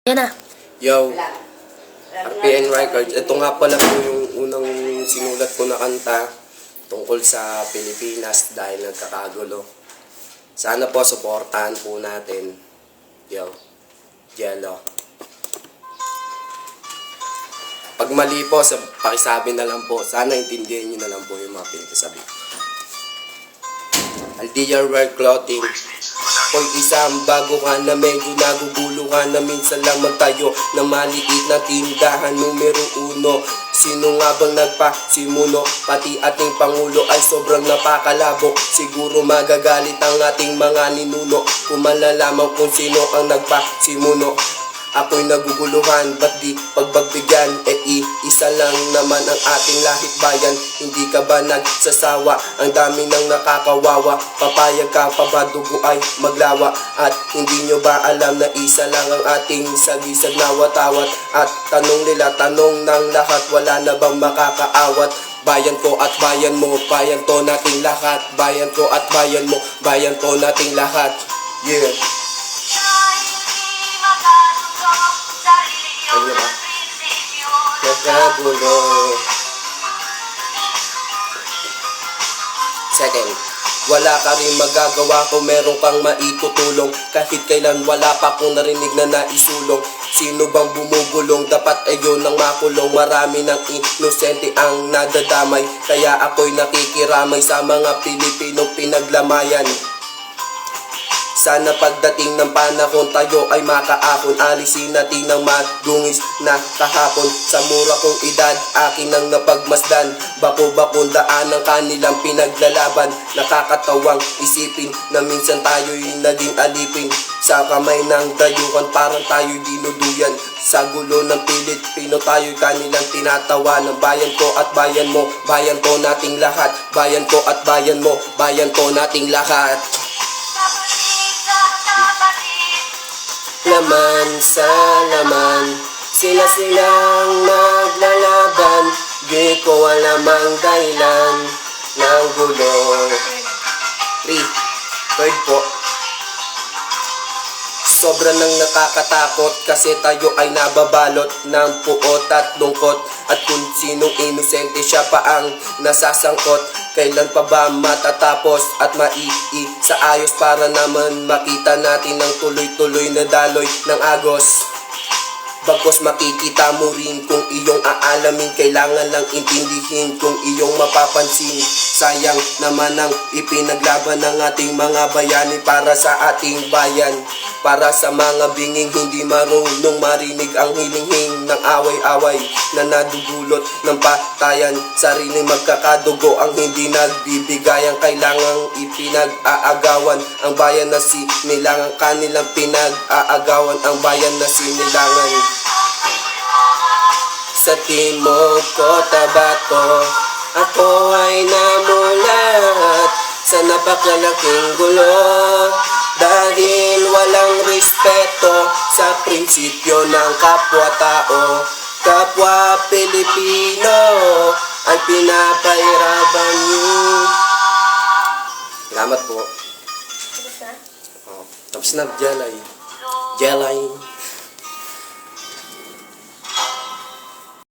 Yan na. Yo, RPN Records. Ito nga pala po yung unang sinulat ko na kanta tungkol sa Pilipinas dahil nagkakagulo. Sana po suportahan po natin. Yo, Jello. Pag mali po, pakisabi na lang po. Sana intindihin nyo na lang po yung mga pinagsasabi. Aldia Wear Clothing. Hoy isang bago ka na medyo nagugulo ka na minsan lang magtayo ng maliit na tindahan numero 1. Sino nga bang nagpasimuno? Pati ating Pangulo ay sobrang napakalabo. Siguro magagalit ang ating mga ninuno kung malalaman kung sino ang nagpasimuno. Ako'y naguguluhan, ba't di pagbagbigyan? Isa lang naman ang ating lahit bayan. Hindi ka ba nagsasawa? Ang dami nang nakakawawa. Papayag ka pa ba dugo ay maglawa? At hindi nyo ba alam na isa lang ang ating sagisag na watawat? At tanong nila, tanong ng lahat, wala na bang makakaawat? Bayan ko at bayan mo, bayan to nating lahat. Bayan ko at bayan mo, bayan to nating lahat. Yeah. Ano ba? Nagkagulo. Second, wala ka rin magagawa kung meron kang maitutulong. Kahit kailan wala pa kong narinig na naisulong. Sino bang bumubulong? Dapat ayon ng makulong. Marami ng inosente ang nadadamay. Kaya ako'y nakikiramay sa mga Pilipinong pinaglamayan. Sana pagdating ng panahon tayo ay makaahon. Alisin natin ang madungis na kahapon. Sa mura kong edad akin ang napagmasdan. Bako-bakong daan ang kanilang pinaglalaban. Nakakatawang isipin na minsan tayo'y naging alipin. Sa kamay ng dayuhan parang tayo'y dinuduyan. Sa gulo ng Pilipino tayo'y kanilang tinatawanan. Bayan ko at bayan mo, bayan ko nating lahat. Bayan ko at bayan mo, bayan ko nating lahat. Laman sa laman, sila-silang naglalaban. Di ko alam ang dahilan ng gulo. 3. Third po. Sobra nang nakakatakot kasi tayo ay nababalot ng puot at lungkot. At kung sinong inosente siya pa ang nasasangkot. Kailan pa ba matatapos at sa ayos para naman makita natin ang tuloy-tuloy na daloy ng agos. Bagkos makikita mo rin kung iyong aalamin. Kailangan lang intindihin kung iyong mapapansin. Sayang naman ang ipinaglaban ng ating mga bayani para sa ating bayan. Para sa mga binging hindi marunong marinig ang hilinghing ng away-away na nadudulot ng patayan. Sariling magkakadugo ang hindi nagbibigay. Ang kailangang ipinag-aagawan ang bayan na sinilangan. Kanilang pinag-aagawan ang bayan na sinilangan. Sa timog Cotabato, ako ay namulat sa napakalaking gulo. Dahil walang respeto sa prinsipyo ng kapwa-tao. Kapwa Pilipino ay pinapahirapan niyo. Salamat po. Tapos na? Tapos na, Jelay. Jelay.